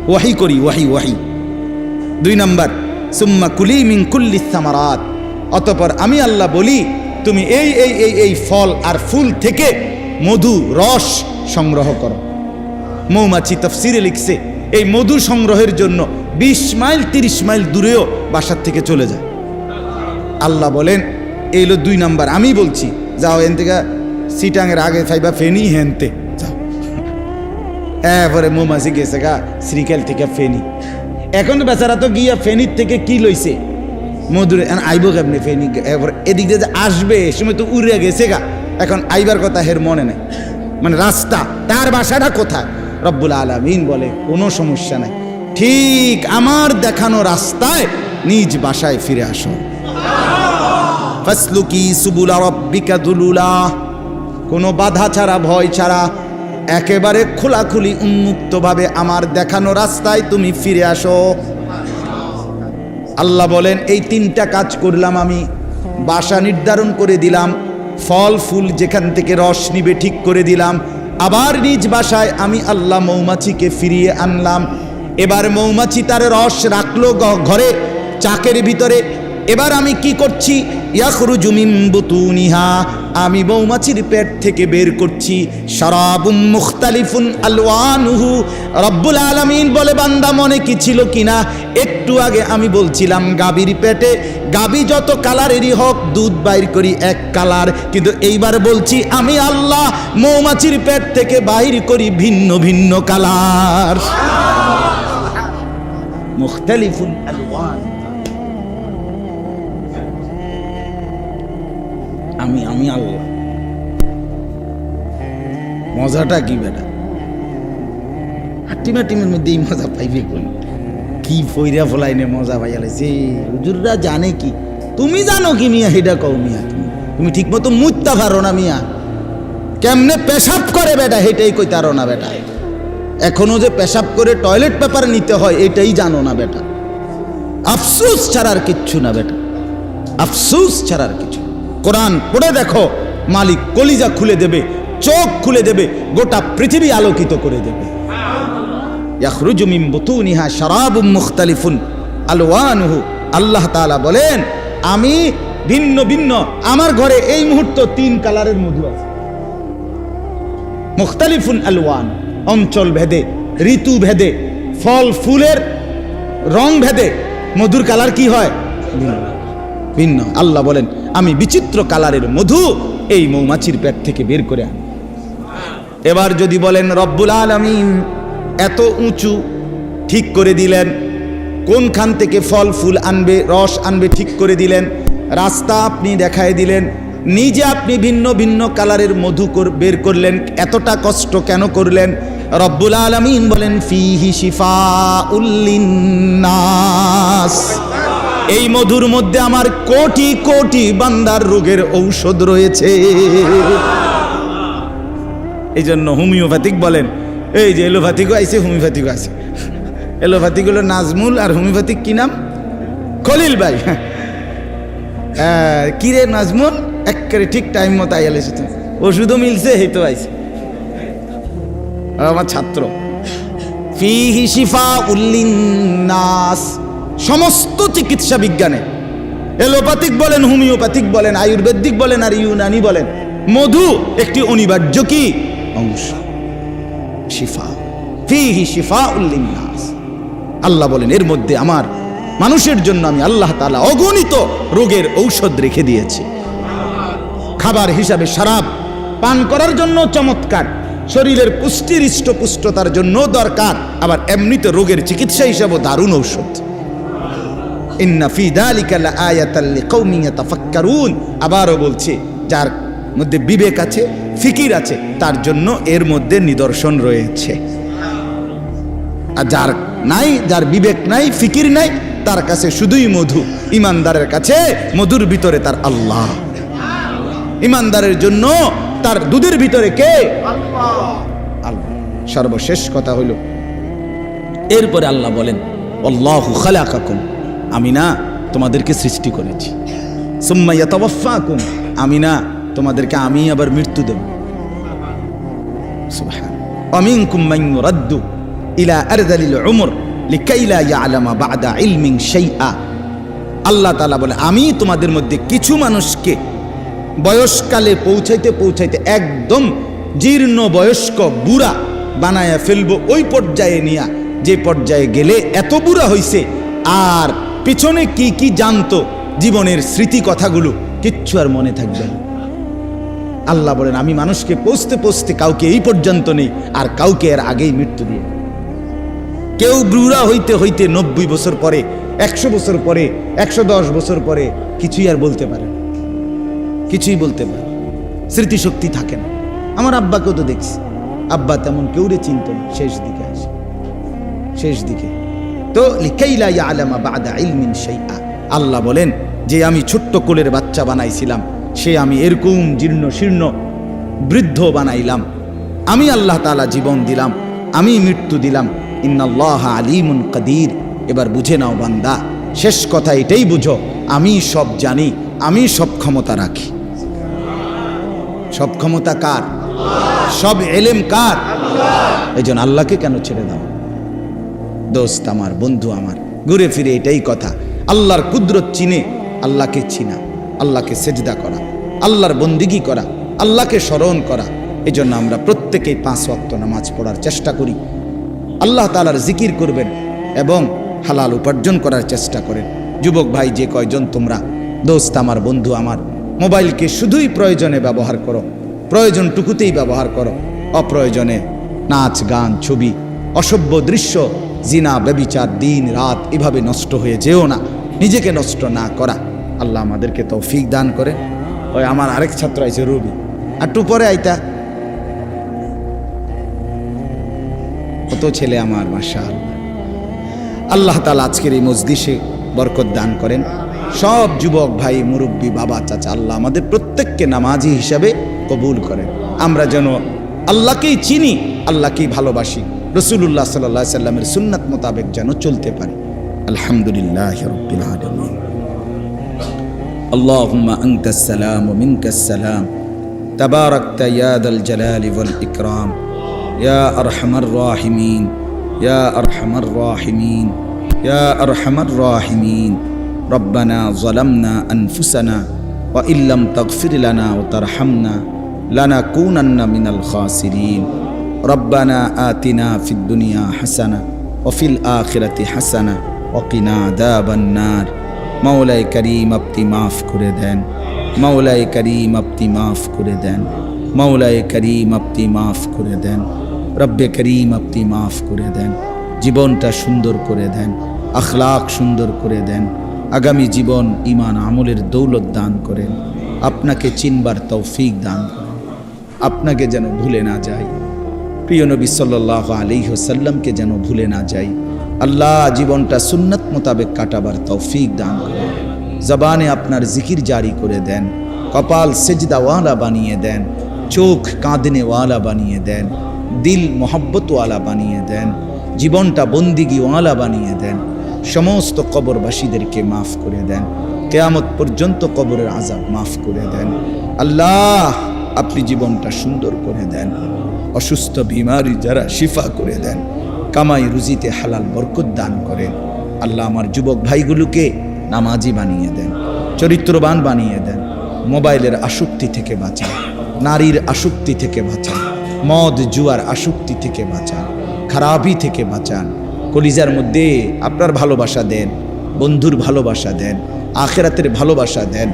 ওয়াহি করি, ওয়াহি। 2 নাম্বার, সুম্মা কুলি মিন কুল্লিস সামারাত। অতঃপর আমি আল্লাহ বলি তুমি এই ফল আর ফুল থেকে মধু রস সংগ্রহ করো। মৌমাছি তাফসীরে লিখছে এই মধু সংগ্রহের জন্য 20 মাইল 30 মাইল দূরেও বাসার থেকে চলে যায়। আল্লাহ বলেন এই হলো 2 নাম্বার, আমি বলছি যাও এন থেকে সিটাঙের আগে ফাইবা ফেনি হেনতে যাও। এরপরে মৌমাছি গেছে গা শ্রীকাল থেকে ফেনি। এখন বেচারা তো গিয়া ফেনির থেকে কি লইছে মধুরে, আইব কেমনি ফেনি? এরপর এদিক দিয়ে যে আসবে এ সময় তো উড়ে গেছে গা, এখন আইবার কথা হের মনে নেই, মানে রাস্তা তার বাসাটা কোথায়। রব্বুল আলামিন বলে কোনো সমস্যা নাই, ঠিক আমার দেখানো রাস্তায় নিজ বাসায় ফিরে আসো। ফাসলুকি সুবুলা রাব্বিকা দুলুলা, কোনো বাধা ছাড়া ভয় ছাড়া একেবারে খোলাখুলি উন্মুক্তভাবে আমার দেখানো রাস্তায় তুমি ফিরে আসো। আল্লাহ বলেন এই 3টা কাজ করলাম আমি। বাসা নির্ধারণ করে দিলাম, ফল ফুল যেখান থেকে রস নিবে ঠিক করে দিলাম, আবার নিজ বাসায় আমি আল্লাহ মৌমাছিকে ফিরিয়ে আনলাম। এবার মৌমাছি তার রস রাখলো ঘরে চাকের ভিতরে। এবার আমি কি করছি? ইয়াখরুজু মিন বুতুনিহা, আমি মৌমাছির পেট থেকে বের করছি শারাবুম মুখতালিফুন আলওয়ানুহু। রব্বুল আলামিন বলে বান্দা মনে কি ছিল কিনা, একটু আগে আমি বলছিলাম গাভীর পেটে গাভী যত কালারেরই হোক দুধ বাইর করি এক কালার, কিন্তু এইবার বলছি আমি আল্লাহ মৌমাছির পেট থেকে বাইর করি ভিন্ন ভিন্ন কালার। মুখতালিফুন আলওয়ান, আমি আল্লাহ। মজাটা কি বেটা? হাটিমের মধ্যে এই মজা পাইবে কোন? কি ফইরা ফলাইনে মজা পাইয়া লাইছে। হুজুররা জানে কি, তুমি জানো কি মিয়া? হেডা কও মিয়া, তুমি ঠিক মতো মুত্তা পারো না মিয়া। কেমনে পেশাব করে বেটা হেটাই কইতারো না বেটা। এখনো যে পেশাব করে টয়লেট পেপার নিতে হয় এটাই জানো না বেটা। আফসোস ছাড়ার কিচ্ছু না বেটা, আফসোস ছাড়ার কিছু। কোরআন পড়ে দেখো, মালিক কলিজা খুলে দেবে, চোখ খুলে দেবে, গোটা পৃথিবী আলোকিত করে দেবে। ইয়াখরুজু মিন বুতুনিহা শারাবুম মুখতালিফুন আলওয়ানুহু। আল্লাহ তাআলা বলেন আমি ভিন্ন ভিন্ন, আমার ঘরে এই মুহূর্তে 3 কালারের মধু আছে। মুখতালিফুন আলওয়ান, অঞ্চল ভেদে, ঋতু ভেদে, ফল ফুলের রং ভেদে মধুর কালার কি হয়? ভিন্ন। আল্লাহ বলেন আমি বিচিত্র কালারের মধু এই মৌমাছির পেট থেকে বের করে আনি। এবার যদি বলেন রব্বুল আলামিন এত উঁচু ঠিক করে দিলেন, কোনখান থেকে ফল ফুল আনবে রস আনবে ঠিক করে দিলেন, রাস্তা আপনি দেখায় দিলেন, নিজে আপনি ভিন্ন ভিন্ন কালারের মধু বের করলেন, এতটা কষ্ট কেন করলেন? রব্বুল আলামিন বলেন ফিহি শিফাউল লিন্নাস, এই মধুর মধ্যে আমার কোটি কোটি বান্দার রোগের ঔষধ রয়েছে। এই জন্য হোমিওপ্যাথিক বলেন, এই যে এলোপ্যাথিকও আইছে হোমিওপ্যাথিকও আছে। এলোপ্যাথিক হলো নাজমুল আর হোমিওপ্যাথিক কি নাম? খলিল ভাই। কিরে নাজমুল, একেবারে ঠিক টাইম মতো আইয়ালেছে। ওষুধও মিলছে, এই তো আইছে আমার ছাত্র। ফিহি শিফাউল লিন্নাস, সমস্ত চিকিৎসা বিজ্ঞানে, এলোপ্যাথিক বলেন, হোমিওপ্যাথিক বলেন, আয়ুর্বেদিক বলেন আর ইউনানি বলেন, মধু একটি অনিবার্য কি অংশ। শিফা, ফিহি শিফাউল লিন্নাস। আল্লাহ বলেন এর মধ্যে আমার মানুষের জন্য আমি আল্লাহ তাআলা অগণিত রোগের ঔষধ রেখে দিয়েছি। খাবার হিসাবে শরাব পান করার জন্য চমৎকার, শরীরের পুষ্টি হৃষ্টপুষ্টতার জন্য দরকার, আবার এমনিতে রোগের চিকিৎসা হিসাবে দারুণ ঔষধ। ইন্না ফি যালিকা লাআয়াতাল লিকাউমিন ইয়াতাফাক্কারুন। আবারও বলছে যার মধ্যে বিবেক আছে, ফিকির আছে, তার জন্য এর মধ্যে নিদর্শন রয়েছে। আর যার নাই, যার বিবেক নাই, ফিকির নাই, তার কাছে শুধুই মধু। ইমানদারের কাছে মধুর ভিতরে তার আল্লাহ। ইমানদারের জন্য তার দুধের ভিতরে কে? আল্লাহ। সর্বশেষ কথা হইল, এরপরে আল্লাহ বলেন আল্লাহু খালাকাকুম, আমি না তোমাদেরকে সৃষ্টি করেছি। সুম্মা ইয়াতাওয়াফাকুম, আমি না তোমাদেরকে আমি আবার মৃত্যু দেব। সুবহান। ওয়া মিনকুম মান ইউরাদ্দু ইলা আরযালিল উমর লিকাই লা ইয়ালামা বা'দা ইলমিন শাইআ। আল্লাহ তাআলা বলে আমি তোমাদের মধ্যে কিছু মানুষকে বয়সকালে পৌঁছাইতে পৌঁছাইতে একদম জীর্ণ বয়স্ক বুড়া বানায়া ফেলবো, ওই পর্যায়ে নিয়া, যে পর্যায়ে গেলে এত বুড়া হইছে আর পিছনে কি কি জানতো, জীবনের স্মৃতি কথাগুলো কিচ্ছু আর মনে থাকবে না। আল্লাহ বলেন আমি মানুষকে পৌঁছতে পৌঁছতে কাউকে এই পর্যন্ত নেই, আর কাউকে এর আগেই মৃত্যু দিয়ে। কেউ বুড়া হইতে হইতে 90 বছর পরে, 100 বছর পরে, 110 বছর পরে কিছুই আর বলতে পারে না, কিছুই বলতে পারে, স্মৃতিশক্তি থাকে না। আমার আব্বাকেও তো দেখছি, আব্বা তেমন কেউরে চিনত না, শেষ দিকে আসে, শেষ দিকে। তো লিকাই লা ইয়ালামা বা'দা ইলমিন শাইআ। আল্লাহ বলেন যে আমি ছোট্ট কোলের বাচ্চা বানাইছিলাম, সে আমি এরকম জীর্ণ শীর্ণ বৃদ্ধ বানাইলাম। আমি আল্লাহ তাআলা জীবন দিলাম, আমি মৃত্যু দিলাম। ইন্নাল্লাহা আলিমুন কাদির। এবার বুঝে নাও বান্দা, শেষ কথা এটাই বুঝো, আমি সব জানি, আমি সব ক্ষমতা রাখি। সব ক্ষমতা কার? সব এলেম কার? এই জন্য আল্লাহকে কেন ছেড়ে দাও? দোস্ত আমার, বন্ধু আমার, ঘুরে ফিরে এটাই কথা। আল্লাহর কুদরত চিনে আল্লাহকে চিনা, আল্লাহকে সেজদা করা, আল্লাহর বন্দিগি করা, আল্লাহকে স্মরণ করা। এই জন্য আমরা প্রত্যেকেই 5 ওয়াক্ত নামাজ পড়ার চেষ্টা করি, আল্লাহ তাআলার জিকির করবেন এবং হালাল উপার্জন করার চেষ্টা করেন। যুবক ভাই যে কয়জন তোমরা, দোস্ত আমার, বন্ধু আমার, মোবাইলকে শুধুই প্রয়োজনে ব্যবহার করো, প্রয়োজনটুকুতেই ব্যবহার করো। অপ্রয়োজনে নাচ গান, ছবি, অসভ্য দৃশ্য, জিনা, ব্যভিচার, দিন রাত এভাবে নষ্ট হয়ে যেও না, নিজেকে নষ্ট না করা। আল্লাহ আমাদেরকে তৌফিক দান করে। ওই আমার আরেক ছাত্র আইছে রবি, একটু পরে আইতা, কত ছেলে আমার, মাশাআল্লাহ। আল্লাহ তাআলা আজকের এই মজলিসে বরকত দান করেন। সব যুবক ভাই, মুরব্বী, বাবা, চাচা, আল্লাহ আমাদের প্রত্যেককে নামাজি হিসাবে কবুল করেন। আমরা যেন আল্লাহকেই চিনি, আল্লাহকেই ভালোবাসি, রাসূলুল্লাহ সাল্লাল্লাহু আলাইহি সাল্লামের সুন্নাত মোতাবেক যেন চলতে পারি। আলহামদুলিল্লাহি রাব্বিল আলামিন। আল্লাহুম্মা আনতাস সালাম ওয়া মিনকাস সালাম, তাবারাকতা ইয়া দাল জালালি ওয়াল ইকরাম, ইয়া আরহামার রাহিমিন, ইয়া আরহামার রাহিমিন, ইয়া আরহামার রাহিমিন। রব্বানা যালামনা আনফুসানা ওয়া ইল্লাম তাগফির লানা ওয়া তারহামনা লানাকুনান্না মিনাল খাসিরিন। রব্বানা আতিনা ফিদ দুনিয়া হাসানা ওয়া ফিল আখিরাতি হাসানা ওয়া কিনা আযাবান নার। মাওলাই করিম আপনি মাফ করে দেন, মাওলাই করিম আপনি মাফ করে দেন, মাওলাই করিম আপনি মাফ করে দেন, রব্বে করিম আপনি মাফ করে দেন। জীবনটা সুন্দর করে দেন, আখলাক সুন্দর করে দেন, আগামী জীবন ঈমান আমলের দৌলত দান করেন, আপনাকে চিনবার তৌফিক দান করেন, আপনাকে যেন ভুলে না যাই, প্রিয় নবী সাল্লাল্লাহু আলাইহি ওয়াসাল্লামকে যেন ভুলে না যাই। আল্লাহ জীবনটা সুন্নাত মোতাবেক কাটাবার তৌফিক দান করেন, জবানে আপনার জিকির জারি করে দেন, কপাল সেজদাওয়ালা বানিয়ে দেন, চোখ কাঁদনেওয়ালা বানিয়ে দেন, দিল মোহব্বতওয়ালা বানিয়ে দেন, জীবনটা বন্দিগিওয়ালা বানিয়ে দেন। সমস্ত কবরবাসীদেরকে মাফ করে দেন, কিয়ামত পর্যন্ত কবরের আযাব মাফ করে দেন। আল্লাহ আপনি জীবনটা সুন্দর করে দেন। অসুস্থ বিমারি যারা শিফা করে দেন। কামাই রুজিতে হালাল বরকত দান করেন। আল্লাহ আমার যুবক ভাইগুলোকে নামাজি বানিয়ে দেন, চরিত্রবান বানিয়ে দেন। মোবাইলের আসক্তি থেকে বাঁচান, নারীর আসক্তি থেকে বাঁচান, মদ জুয়ার আসক্তি থেকে বাঁচান, খারাপি থেকে বাঁচান। কলিজার মধ্যে আপনার ভালোবাসা দেন, বন্ধুর ভালোবাসা দেন, আখিরাতের ভালোবাসা দেন,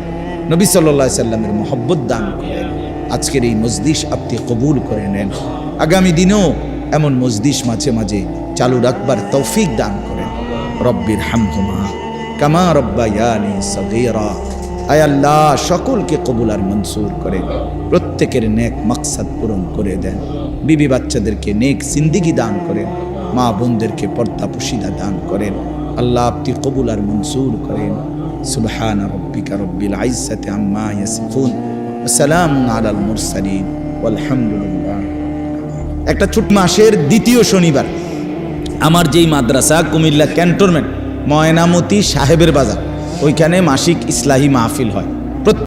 নবী সাল্লাল্লাহু আলাইহি সাল্লামের মহব্বত দান করেন। আজকের এই মজলিস আপনি কবুল করে নেন। আগামী দিনেও এমন মজলিস মাঝে মাঝে চালু রাখবার তৌফিক দান করেন। রব্বির হামহুমা কামা রব্বায়ানি সগীরা। আয় আল্লাহ, সকলকে কবুল আর মনসুর করেন। প্রত্যেকের নেক মাকসাদ পূরণ করে দেন। বিবি বাচ্চাদেরকে নেক জিন্দিগি দান করেন। মা বোনদেরকে পর্দা পুশিদা দান করেন। আল্লাহ আপনি কবুল আর মনসুর করেন। সুবহান রাব্বিকা রব্বিল ইজ্জাতি আম্মা ইয়াসিফুন ওয়া সালামুন আলাল মুরসালিন ওয়ালহামদুলিল্লাহ। একটা ছোট মাসের দ্বিতীয় শনিবার আমার যেই মাদ্রাসা কুমিল্লা ক্যান্টনমেন্ট ময়নামতি সাহেবের বাজার, ওইখানে মাসিক ইসলাহি মাহফিল হয়।